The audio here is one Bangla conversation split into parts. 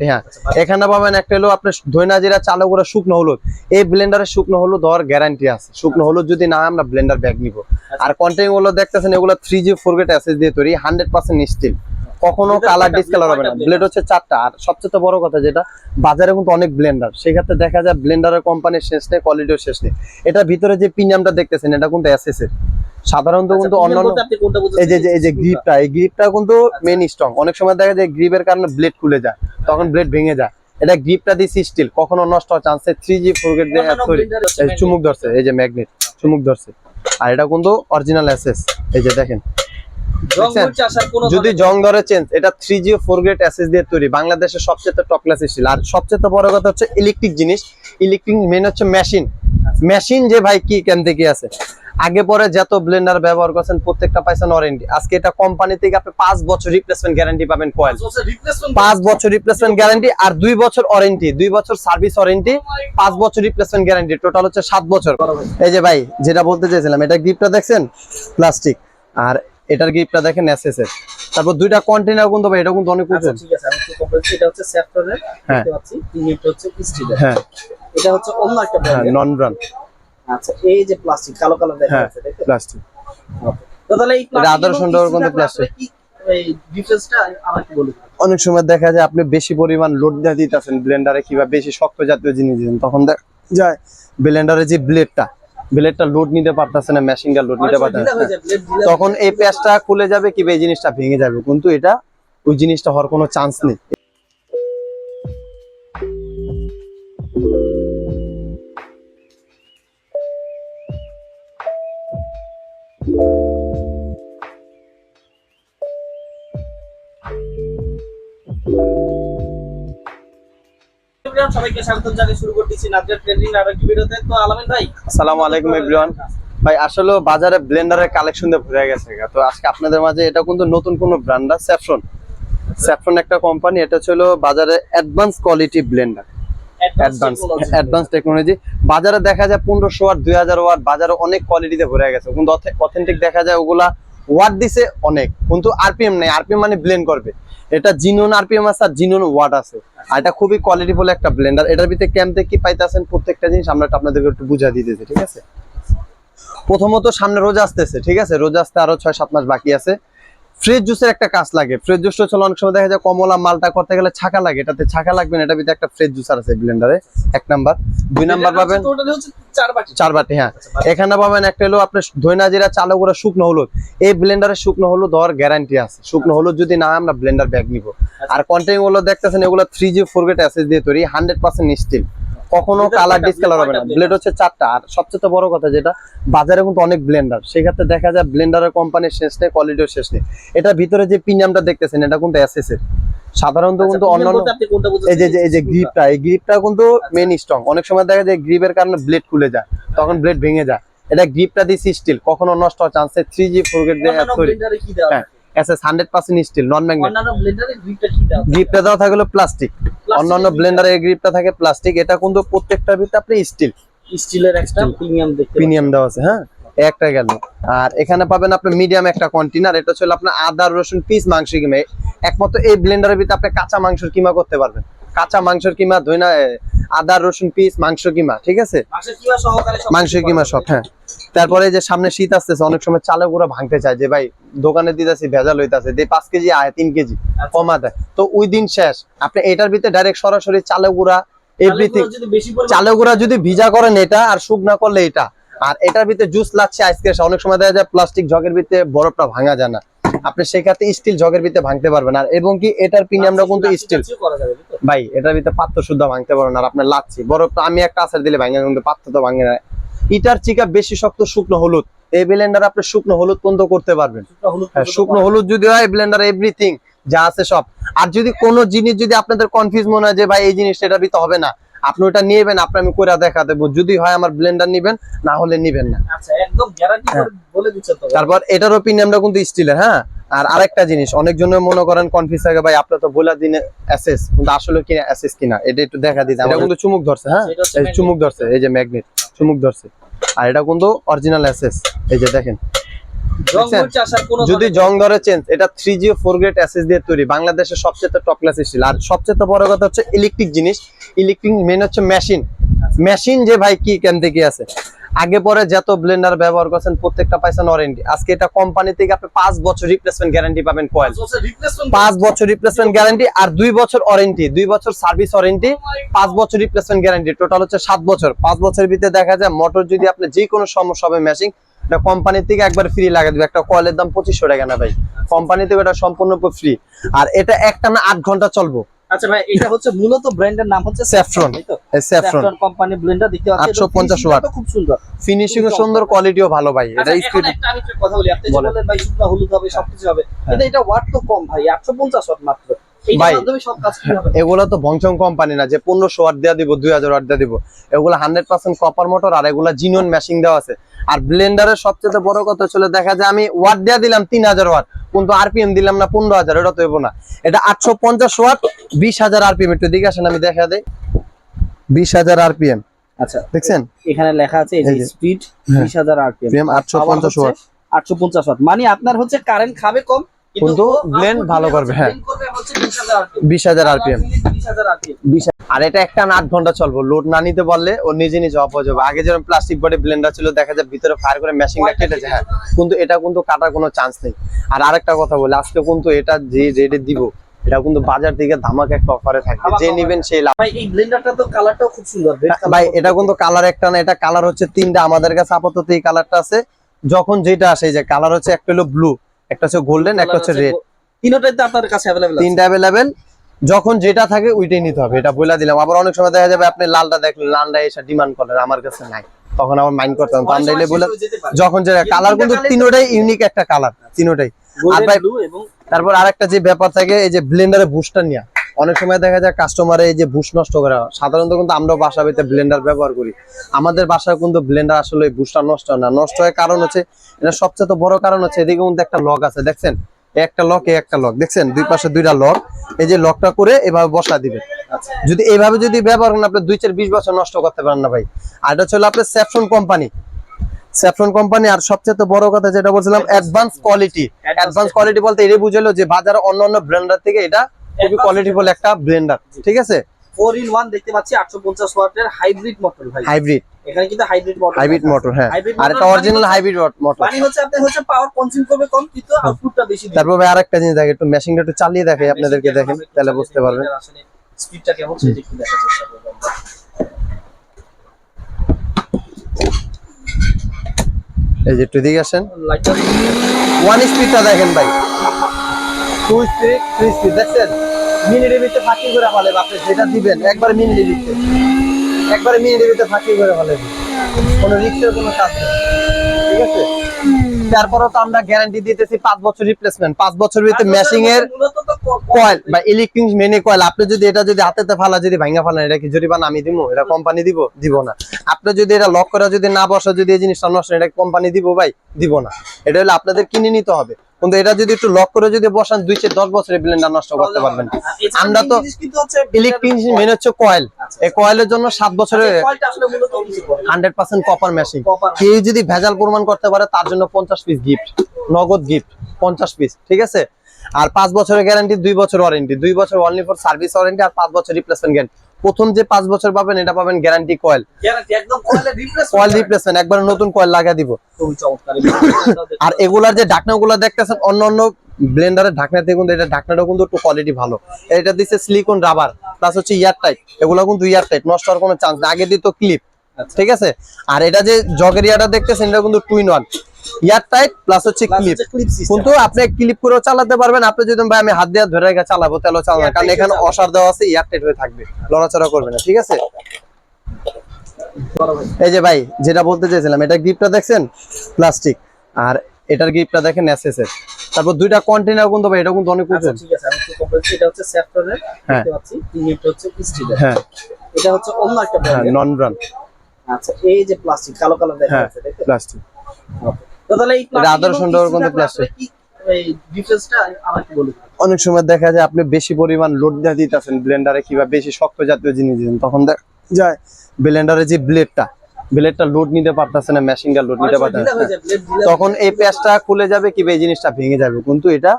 হ্যাঁ, এখানে পাবেন একটা হলো আপনার ধইনা জিরা চালু করে শুকনো হলুদ। এই ব্লেন্ডারে শুকনো হলুদ হওয়ার গ্যারান্টি আছে। শুকনো হলুদ যদি না হয় আমরা ব্লেন্ডার ব্যাগ নিব। আর কন্টেইন গুলো দেখতেছেন এগুলো 3G 4 এসএস দিয়ে তৈরি, 100% স্টিল, কখনো কালার ডিসকালার হবে না। ব্লেড হচ্ছে 4টা। আর সবচেয়ে বড় কথা যেটা, বাজারে কিন্তু অনেক ব্লেন্ডার, সেই ক্ষেত্রে দেখা যায় ব্লেন্ডারের কোম্পানির শেষ নেই, কোয়ালিটিও শেষ নেই। এটা ভিতরে যে প্রিমিয়ামটা দেখতেছেন এটা কিন্তু এসএস এর। সাধারণত কিন্তু অন্যান্য এই যে গ্রিপটা, এই গ্রিপটা কিন্তু মেইন স্ট্রং। অনেক সময় দেখা যায় গ্রিপের কারণে ব্লেড খুলে যায়, তখন ব্লেড ভেঙে যায়। এটা গ্রিপটা দিছি স্টিল, কখনো নষ্ট হওয়ার চান্স নেই। 3G 4 দিয়ে তৈরি। চুমুক ধরছে, এই যে ম্যাগনেট চুমুক ধরছে। আর এটা কিন্তু অরিজিনাল এসএস, এই যে দেখেন। যদি জং ধরে চেঞ্জ, এটা 3G 4 গ্রেড এসএস দিয়ে তৈরি, বাংলাদেশের সবচেয়ে টপ ক্লাস স্টিল। আর সবচেয়ে বড় কথা হচ্ছে ইলেকট্রিক জিনিস, ইলেকট্রিক মেন হচ্ছে মেশিন যে ভাই কি কেন থেকে আছে। আগে পরে যত ব্লেন্ডার ব্যবহার করছেন প্রত্যেকটা পাইছেন ওয়ারেন্টি। আজকে এটা কোম্পানি থেকে আপনি 5 বছর রিপ্লেসমেন্ট গ্যারান্টি পাবেন। কয়েল 5 বছর রিপ্লেসমেন্ট গ্যারান্টি, আর 2 বছর ওয়ারেন্টি, 2 বছর সার্ভিস ওয়ারেন্টি, 5 বছর রিপ্লেসমেন্ট গ্যারান্টি, টোটাল হচ্ছে 7 বছর। এই যে ভাই যেটা বলতে চাইছিলাম, এটা গ্রিপটা দেখছেন প্লাস্টিক, আর এটার গ্রিপটা দেখেন এসএস এর। তারপর দুইটা কন্টেইনার কিন্তু ভাই এটা কিন্তু অনেক উঁচু। ঠিক আছে, আমি একটু কম্পারেটিভ, এটা হচ্ছে স্যাফরনের দেখতে পাচ্ছি, তিনটা হচ্ছে স্টিলের। হ্যাঁ, এটা হচ্ছে অন্য একটা ব্র্যান্ড, নন ব্র্যান্ড। আচ্ছা, এই যে প্লাস্টিক কালো কালো দেখা যাচ্ছে, দেখতে প্লাস্টিক। তো তাহলে এই এটা আদর্শ কিন্তু প্লাস্টিক। এই ডিফারেন্সটা আমাকে বলুন। অনেক সময় দেখা যায় আপনি বেশি পরিমাণ লোড দিয়ে দিতেছেন ব্লেন্ডারে, কিংবা বেশি শক্ত জাতীয় জিনিস দিন, তখন দেখা যায় ব্লেন্ডারের যে ব্লেডটা লোড নিতে পারতেছে না, মেশিনটা লোড নিতে পারতেছে না, তখন এই প্যাচটা খুলে যাবে কিংবা এই জিনিসটা ভেঙে যাবে। কিন্তু এটা ওই জিনিসটা হওয়ার কোনো চান্স নেই। সবাইকে স্বাগত জানিয়ে শুরু করতেছি নাজরাত ট্রেন্ডিং আর একটা ভিডিওতে। তো আলামিন ভাই, আসসালামু আলাইকুম এভরিওয়ান। ভাই আসলে বাজারে ব্লেন্ডারের কালেকশন দিয়ে ভরে গেছে, তো আজকে আপনাদের মাঝে এটা কিন্তু নতুন কোনো ব্র্যান্ড না, স্যাফরন একটা কোম্পানি। এটা ছিল বাজারে advance quality Blender, advance technology. বাজারে দেখা যায় 1500 ওয়াট 2000 ওয়াট, বাজারে অনেক কোয়ালিটিতে ভরে গেছে, কিন্তু অথেন্টিক দেখা যায় ওগুলা ওয়াট দিছে অনেক, কিন্তু আরপিএম নেই। আরপিএম মানে ব্লেন্ড করবে, এটা জিনুন আরপিএম আছে আর জিনুন ওয়াট আছে। আর এটা খুবই কোয়ালিটিফুল একটা ব্লেন্ডার। এটার ভিতরে ক্যাম্পে কি পাইতেছেন প্রত্যেকটা জিনিস আমরা আপনাদেরকে একটু বুঝা দিতেছি, ঠিক আছে। প্রথমত সামনে রোজা আসতেছে, ঠিক আছে, রোজা আসতে আরো 6-7 মাস বাকি আছে। ফ্রেশ জুসের একটা কাজ লাগে। ফ্রেশ জুসটা হচ্ছে অনেক সময় দেখা যায় কমলা মালটা করতে গেলে ছাকা লাগে, এটাতে ছাকা লাগবে না। এটার ভিতরে একটা ফ্রেশ জুসার আছে ব্লেন্ডারে, 1 নাম্বার। 2 নাম্বার পাবেন 4 বাটি। হ্যাঁ, এখানে পাবেন একটা হলো আপনার ধইনা জিরা চালু করে শুকনো হলুদ। এই ব্লেন্ডারে শুকনো হলুদ হওয়ার গ্যারান্টি আছে। শুকনো হলুদ যদি না হয় আমরা ব্লেন্ডার ব্যাগ নিব। আর কন্টেইন গুলো দেখতেছেন এগুলো 3G 4 এসএস দিয়ে তৈরি, 100% স্টিল, কখনো কালার ডিসকালার হবে না। ব্লেড হচ্ছে 4টা। আর সবচেয়ে বড় কথা যেটা, বাজারে কিন্তু অনেক ব্লেন্ডার, সেই ক্ষেত্রে দেখা যায় ব্লেন্ডারের কোম্পানির শেষ নেই, কোয়ালিটিও শেষ নেই। এটা ভিতরে যে প্রিমিয়ামটা দেখতেছেন এটা কিন্তু এসএস এর। সাধারণত কিন্তু অন্যান্য এই যে গ্রিপটা, এই গ্রিপটা কিন্তু মেইন স্ট্রং। অনেক সময় দেখা যায় গ্রিপের কারণে ব্লেড খুলে যায়, তখন ব্লেড ভেঙে যায়। এটা গ্রিপটা দিছি স্টিল, কখনো নষ্ট হওয়ার চান্স নেই। 3G 4 দিয়ে তৈরি। হ্যাঁ, এসএস 100% স্টিল, নন ম্যাগনেট। অন্যান্য ব্লেন্ডারে গ্রিপটা কি দাও? গ্রিপটা দাও থাকলো প্লাস্টিক, অন্যান্য ব্লেন্ডারে গ্রিপটা থাকে প্লাস্টিক। এটা কিন্তু প্রত্যেকটার ভিতরে আপনি স্টিলের একটা প্রিমিয়াম দেওয়া আছে। হ্যাঁ, একটা গেল। আর এখানে পাবেন আপনি মিডিয়াম একটা কন্টেইনার, এটা হচ্ছে আপনার আদা রসুন পিস মাংস কিমা। একমাত্র এই ব্লেন্ডারের ভিতরে আপনি কাঁচা মাংসের কিমা করতে পারবেন, কাঁচা মাংসের কিমা, ধইনা আদা রসুন পিস মাংস কিমা, ঠিক আছে, মাংস কিমা সব। হ্যাঁ, তারপরে যে সামনে শীত আসতেছে, অনেক সময় চালের গুঁড়া ভাঙতে চায় যে ভাই দোকানে দিতেছি ভেজাল হইতাছে, 5 কেজি আয় 3 কেজি কমা দেয়, তো ওই দিন শেষ। আপনি এটার ভিতরে ডাইরেক্ট সরাসরি চালের গুঁড়া এভরিথিং, চালের গুঁড়া যদি ভিজা করেন এটা, আর শুকনা করলে এটা। আর এটার ভিতরে জুস লাগছে আইসক্রিম। অনেক সময় দেখা যায় প্লাস্টিক জগের ভিতরে বরফটা ভাঙা যায় না, আপনি সেক্ষেত্রে স্টিল জগের ভিতরে ভাঙতে পারবেন। আর এবং কি এটার প্রিমিয়ামটা কিন্তু স্টিল ভাই, এটার ভিতরে পাত্র শুদ্ধ ভাঙতে পারবেন। আর আপনার লাচ্ছি বরফটা আমি একটা আচার দিলে ভাঙে, কিন্তু পাত্র তো ভাঙে না। ইটার চিকা বেশি শক্ত শুকনো হলুদ, এই ব্লেন্ডার আপনি শুকনো হলুদ পর্যন্ত করতে পারবেন। শুকনো হলুদ যদি হয় ব্লেন্ডার এভরিথিং যা আছে সব। আর যদি কোনো জিনিস যদি আপনাদের কনফিউজ মনে হয় যে ভাই এই জিনিসটা এটার ভিতরে হবে না, আপনি ওটা নিবেন, আপনি আমি করে দেখা দেবো। যদি হয় আমার ব্লেন্ডার নিবেন, না হলে নিবেন না। আচ্ছা, একদম গ্যারান্টি করে বলে দিচ্ছেন তো। তারপর এটারও প্রিমিয়ামটা কিন্তু স্টিলের। হ্যাঁ, আর আরেকটা জিনিস অনেক জন্য মনে করেন কনফিউজ থাকে, ভাই আপনি তো বলে দিন এসএস, কিন্তু আসলে কি এসএস কিনা এটা একটু দেখা দিতে। এটা কিন্তু চুমুক ধরছে। হ্যাঁ, এই চুমুক ধরছে, এই যে ম্যাগনেট চুমুক ধরছে। আর এটা কিন্তু অরিজিনাল এসএস, এই যে দেখেন। জং দেখছেন? মরিচা আসার কোনো যদি জং ধরে চেঞ্জ, এটা 3G ও 4 গ্রেড অ্যাসেস দিয়ে তৈরি, বাংলাদেশের সবচেয়ে টপ ক্লাস স্টিল। আর সবচেয়ে বড় কথা হচ্ছে ইলেকট্রিক জিনিস, ইলেকট্রিক মেন হচ্ছে মেশিন যে ভাই কি কেন থেকে আছে, আগে পরে যত ব্লেন্ডার ব্যবহার করছেন প্রত্যেকটা পাইছেন ওয়ারেন্টি। আজকে এটা কোম্পানি থেকে আপনি 5 বছর রিপ্লেসমেন্ট গ্যারান্টি পাবেন কয়েল, 5 বছর রিপ্লেসমেন্ট গ্যারান্টি আর 2 বছর ওয়ারেন্টি, 2 বছর সার্ভিস ওয়ারেন্টি, 5 বছর রিপ্লেসমেন্ট গ্যারান্টি, টোটাল হচ্ছে 7 বছর। 5 বছরের ভিতরে দেখা যায় মোটর যদি আপনি যে কোনো সমস্যা হবে মেশিন, এটা কোম্পানি থেকে একবার ফ্রি লাগিয়ে দিবে। একটা কয়েলের দাম 2500 টাকা না ভাই, কোম্পানি থেকে এটা সম্পূর্ণ ফ্রি। আর এটা একটানা 8 ঘন্টা চলবো। আচ্ছা ভাই, এটা হচ্ছে মূলত ব্র্যান্ডের নাম হচ্ছে স্যাফরন, তাই তো? এই স্যাফরন স্যাফরন কোম্পানির ব্লেন্ডার দেখতে পাচ্ছি, 850 ওয়াট, খুব সুন্দর, ফিনিশিং ও সুন্দর, কোয়ালিটিও ভালো ভাই। এটা আচ্ছা, এখন স্পিড একটা আমি একটু কথা বলি, আপনি যে বলেন। বললেন ভাই শুকনা হলুদ হবে, সবকিছু হবে, কিন্তু এটা ওয়াট তো কম ভাই, 850 ওয়াট মাত্র। এইটার ভাই, মাধ্যমে সব কাজ কি হবে? এগুলো তো ভংচং কোম্পানি না যে 1500 ওয়াট দেওয়া দিব, 2000 ওয়াট দেওয়া দিব। এগুলো 100% কপার মোটর, আর এগুলো জিনিয়ন মেশিং দেওয়া আছে। আর ব্লেন্ডারের সবচেয়ে বড় কথা ছিল, দেখা যায় আমি ওয়াট দেওয়া দিলাম 3000 ওয়াট, কিন্তু আরপিএম দিলাম না 15000, এটা তো হইব না। এটা 850 ওয়াট, 20000 আরপিএম। একটু দিকে আসেন, আমি দেখা দেই 20000 আরপিএম। আচ্ছা, দেখছেন এখানে লেখা আছে এই যে এই যে, স্পিড হ্যাঁ, 20000 আরপিএম, PM 850 ওয়াট, 850 ওয়াট, মানে আপনার হচ্ছে কারেন্ট খাবে কম, কিন্তু blend ভালো করবে, হ্যাঁ। blend করবে হচ্ছে 20000 আরপিএম, 20000 আরপিএম। 20000 আরপিএম। আর এটা একটা 8 ঘন্টা চলবো, লোড না নিতে পারলে ও নিজে নিজে অফ হয়ে যাবে। আগে যেরকম প্লাস্টিক বডি ব্লেন্ডার ছিল, দেখা যায় ভিতরে ফায়ার করে মেশিনটা কেটে যায়, হ্যাঁ, কিন্তু এটা কিন্তু কাটার কোনো চান্স নেই। আর আরেকটা কথা বলি, আজকে কিন্তু এটা যে রেটে দিব, এটা কিন্তু বাজার থেকে ধামাকা একটা অফারে থাকবে, যে নিবেন সেই লাভ। ভাই এই ব্লেন্ডারটা তো কালারটাও খুব সুন্দর, রেড কালার। ভাই এটা কিন্তু কালার একটা না, এটা কালার হচ্ছে 3টা আমাদের কাছে আপাতত এই কালারটা আছে। যখন যেটা আসে, এই যে কালার হচ্ছে একটা হলো ব্লু, একটা হচ্ছে গোল্ডেন, একটা হচ্ছে রেড, তিনটাই তো আপনার কাছে अवेलेबल আছে? 3টা अवेलेबल। যখন যেটা থাকে ওইটাই নিতে হবে, এটা বলে দিলাম। আবার অনেক সময় দেখা যাবে আপনি লালটা দেখলেন, লালটা এসে ডিমান্ড করেন, আমার কাছে নাই, তখন আবার মাইন্ড করতে হবে, অনেক তাহলে সময় বলে শেষ হয়ে যেতে পারে। যখন যে কালার কিন্তু তিনটাই ইউনিক একটা কালার, তিনটাই। আর গোল্ডেন ভাই ব্লু এবং তারপর আরেকটা যে ব্যাপার থাকে, এই যে ব্লেন্ডারে বুস্টার নিয়া, অনেক সময় দেখা যায় কাস্টমারে এই যে বুস্ট নষ্ট করে। সাধারণত কিন্তু আমরা বাসা বাড়িতে ব্লেন্ডার ব্যবহার করি, আমাদের বাসায় কিন্তু ব্লেন্ডার আসলে বুস্টার নষ্ট হয় না। নষ্ট হয় কারণ হচ্ছে, এটা সবচেয়ে বড় কারণ হচ্ছে এদিকে কিন্তু একটা লক আছে, দেখছেন, একটা লক, একটা লক, দেখছেন দুই পাশে 2টা লক। এই যে লকটা করে এভাবে বসা দিবেন, যদি এইভাবে যদি ব্যবহার করেন, আপনি 2-4-20 বছর নষ্ট করতে পারেন না ভাই। আর এটা হচ্ছে আপনার স্যাফরন কোম্পানি, স্যাফরন কোম্পানি। আর সবচেয়ে বড় কথা যেটা বলছিলাম, অ্যাডভান্স কোয়ালিটি। অ্যাডভান্স কোয়ালিটি বলতে এটাই বুঝালো যে বাজারে অন্যান্য ব্র্যান্ডার থেকে এটা খুবই কোয়ালিটিফুল একটা ব্লেন্ডার, ঠিক আছে। 4 in 1 দেখতে পাচ্ছি, 850 ওয়াটের হাইব্রিড মোটর ভাই। হাইব্রিড, এখানে কিন্তু হাইব্রিড মোটর, হাইব্রিড মোটর, হ্যাঁ। Hybrid আর motor এটা অরিজিনাল হাইব্রিড মোটর। মানে হচ্ছে আপনি হচ্ছে পাওয়ার কনজিউম করবে কম, কিন্তু আউটপুটটা বেশি দিবে। তারপর ভাই আরেকটা জিনিস দেখেন, একটু মেশিনটা একটু চালিয়ে দেখাই আপনাদেরকে, দেখেন তাহলে বুঝতে পারবেন আসলে স্পিডটা কেমন সেটা একটু দেখার চেষ্টা করব আমরা। এই যে একটু দিকে আসেন, লাইটটা 1 স্পিডটা দেখেন ভাই, 2 স্পিড, 3 স্পিড, দেখছেন মিনিটের ভিতরে ফাঁকি করে ফেলে। আপনি যেটা দিবেন একবার মিনিটের ভিতরে, একবারে মিনিটের ভিতরে ফাঁকি করে ফেলে, কোনো রিস্কের কোনো কাজ নেই, ঠিক আছে। তারপরেও তো আমরা গ্যারান্টি দিতেছি 5 বছর রিপ্লেসমেন্ট, 5 বছরের ভিতরে মেশিং এর মূলত তো কয়েল বা ইলেকট্রিক মেনে কয়েল। আপনি যদি এটা যদি হাতেতে ফালা, যদি ভাঙা ফালান, এটা কি জরিমানা আমি দিব? এটা কোম্পানি দিব? দিব না। আপনি যদি এটা লক করে যদি না বসা, যদি এই জিনিসটা নষ্ট, এটা কোম্পানি দিব ভাই? দিব না। এটা হলো আপনাদের কিনে নিতে হবে। কিন্তু এটা যদি একটু লক করে যদি বসান, 2-10 বছরের ব্লেন্ডার নষ্ট করতে পারবেন। আমরা তো ইলেকট্রিক মেন হচ্ছে কয়েল, এই কয়েলের জন্য 7 বছরের কয়েলটা আসলে মূলত কি করে? 100% কপার মেশিন। Copper। কেউ যদি ভেজাল প্রমাণ করতে পারে, তার জন্য 50 পিস গিফট, নগদ গিফট 50 পিস, ঠিক আছে। আর 5 বছরের গ্যারান্টি, 2 বছর ওয়ারেন্টি, 2 বছর অনলি ফর সার্ভিস ওয়ারেন্টি, আর 5 বছর রিপ্লেসমেন্ট গ্যারান্টি। প্রথম যে 5 বছর পাবেন, এটা পাবেন গ্যারান্টি কয়েল, গ্যারান্টি একদম কয়েলের রিপ্লেস, কয়েল রিপ্লেসমেন্ট, একবার নতুন কয়েল লাগিয়ে দিব। খুবই চমৎকার। আর এগুলার যে ঢাকনাগুলো দেখতেছেন, অন্য অন্য ব্লেন্ডারের ঢাকনা থেকে কিন্তু এটা ঢাকনাটা কিন্তু একটু কোয়ালিটি ভালো। এটা দিচ্ছে সিলিকন রাবার প্লাস হচ্ছে ইয়ার টাইট, এগুলো কিন্তু ইয়ার টাইট, নষ্ট হওয়ার কোনো চান্স না। আগে দিত ক্লিপ, ঠিক আছে। আর এটা যে জগের ইয়াটা দেখতেছেন, এটা কিন্তু 2-in-1, ইয়ার টাইট প্লাস হচ্ছে ক্লিপ। কিন্তু আপনি ক্লিপ করেও চালাতে পারবেন। আপনি যদি ভাই আমি হাত দিয়ে ধরে রেখে চালাবো, তাহলে চালানো, কারণ এখানে অসার দেওয়া আছে, ইয়ার টাইট হয়ে থাকবে, লড়াচড়া করবে না, ঠিক আছে। এই যে ভাই যেটা বলতে চাইছিলাম, এটা গ্রিপটা দেখছেন প্লাস্টিক, আর এটার গ্রিপটা দেখেন এসএস এর। তারপর 2টা কন্টেইনার কিন্তু ভাই, এটা কিন্তু অনেক আচ্ছা উঁচু, ঠিক আছে, আমি একটু কম্পারেট, এটা হচ্ছে স্যাফরনের হ্যাঁ। দেখতে পাচ্ছি, ইউনিটটা হচ্ছে স্টিলের, হ্যাঁ এটা হচ্ছে অন্য একটা হ্যাঁ, ব্র্যান্ড। নন ব্রান্ড, আচ্ছা, এই যে প্লাস্টিক কালো কালো দেখা হ্যাঁ যাচ্ছে, দেখতে প্লাস্টিক। তো তাহলে এই এটা আদর্শ সুন্দর কিন্তু প্লাস্টিক কি এই ডিফারেন্সটা আমাকে বলুন। অনেক সময় দেখা যায় আপনি বেশি পরিমাণ লোড দিয়ে দিতেছেন ব্লেন্ডারে, কিংবা বেশি শক্ত জাতীয় জিনিস দিন, তখন দেখা যায় ব্লেন্ডারের যে ব্লেডটা, ব্লেডটা লোড নিতে পারতেছে না, মেশিনটা লোড নিতে পারতেছে না, তখন এই প্যাচটা খুলে যাবে কি এই জিনিসটা ভেঙে যাবে, কিন্তু এটা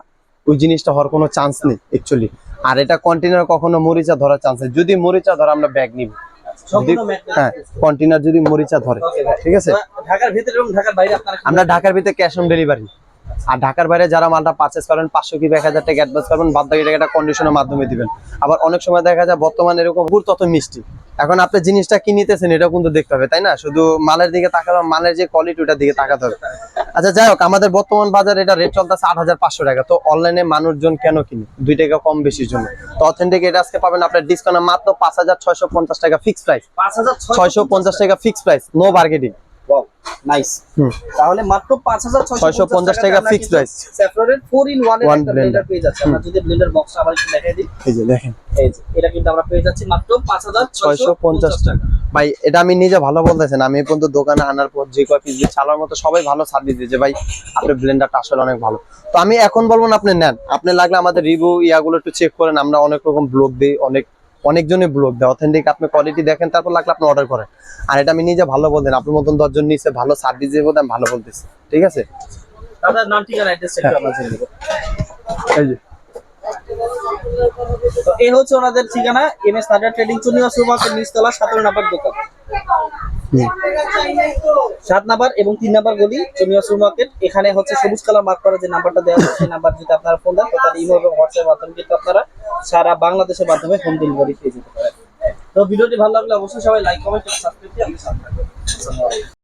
ওই জিনিসটা হওয়ার কোনো চান্স নেই অ্যাকচুয়ালি। আর এটা কন্টেনার কখনো মরিচা ধরার চান্স নেই, যদি মরিচা ধরে আমরা ব্যাগ নিব, হ্যাঁ কন্টেনার যদি মরিচা ধরে, ঠিক আছে। ঢাকার ভিতরে এবং ঢাকার বাইরে আপনারা আমরা ঢাকার ভিতরে ক্যাশ অন ডেলিভারি, আর ঢাকার বাইরে যারা মালটা পারচেস করেন 500 কি 1000 টাকা অ্যাডভান্স করবেন, বাদ বাকি টাকাটা কন্ডিশনের মাধ্যমে দিবেন। আবার অনেক সময় দেখা যায় বর্তমানে এরকম গুড় তত মিষ্টি, এখন আপনি জিনিসটা কি নিতেছেন এটা কিন্তু দেখতে হবে, তাই না? শুধু মালের দিকে তাকাবে, মালের যে কোয়ালিটি ওটার দিকে তাকাতে হবে। আচ্ছা যাই হোক, আমাদের বর্তমান বাজারে এটা রেট চলতেছে 8500 টাকা। তো অনলাইনে মানুষজন কেন কিনে? 2 টাকা কম বেশির জন্য। তো অথেন্টিক এটা আজকে পাবেন আপনার ডিসকাউন্ট মাত্র 5650 টাকা ফিক্স প্রাইস, 5650 টাকা fix price, no bargaining. Wow nice. তাহলে মাত্র 5650 টাকা ফিক্স প্রাইস, স্যাফরনের 4-in-1 এর One একটা blender। ব্লেন্ডার পেয়ে যাচ্ছে। আমরা যদি ব্লেন্ডার বক্সটা আবার একটু দেখাই দিই, এই যে দেখেন এই যে এটা কিন্তু আমরা পেয়ে যাচ্ছি মাত্র 5650 টাকা। ভাই এটা আমি নিজে ভালো বলতেছেন, আমি এই পর্যন্ত দোকানে আনার পর যে কয় পিস চালার মতো সবাই ভালো সার্ভিস দিয়েছে, ভাই আপনার ব্লেন্ডারটা আসলে অনেক ভালো। তো আমি এখন বলবো না আপনি নেন, আপনি লাগলে আমাদের রিভিউ ইয়াগুলো একটু চেক করেন, আমরা অনেক রকম ব্লগ দিই, অনেকজনই ব্লগ দেয়, অথেন্টিক আপনি কোয়ালিটি দেখেন, তারপর লাগলে আপনি অর্ডার করেন। আর এটা আমি নিজে ভালো বলতেন, আপনার মতন 10 জন নিচে ভালো সার্ভিস দিয়ে বলতে আমি ভালো বলতেছি, ঠিক আছে। তাহলে নাম ঠিকানা অ্যাড্রেস একটু আমরা জেনে নেব। এই যে তো এই হচ্ছে ওনাদের ঠিকানা, MS Nazia trading, Chuniya supermarket নিচতলা 17 নাম্বার দোকান, 7 নাম্বার এবং 3 নাম্বার গলি চুনিয়া সুপারমার্কেট। এখানে হচ্ছে সবুজ কালার মার্ক করা যে নাম্বারটা দেওয়া আছে, সেই নাম্বার যদি আপনারা ফোন দেন তাহলে ইমো এবং হোয়াটসঅ্যাপ মাধ্যমে কিন্তু আপনারা সারা বাংলাদেশের মাধ্যমে হোম ডেলিভারি পেয়ে যেতে পারেন। তো ভিডিওটি ভালো লাগলে অবশ্যই সবাই লাইক কমেন্ট এবং সাবস্ক্রাইব দিয়ে আমাদের সাথে থাকবেন।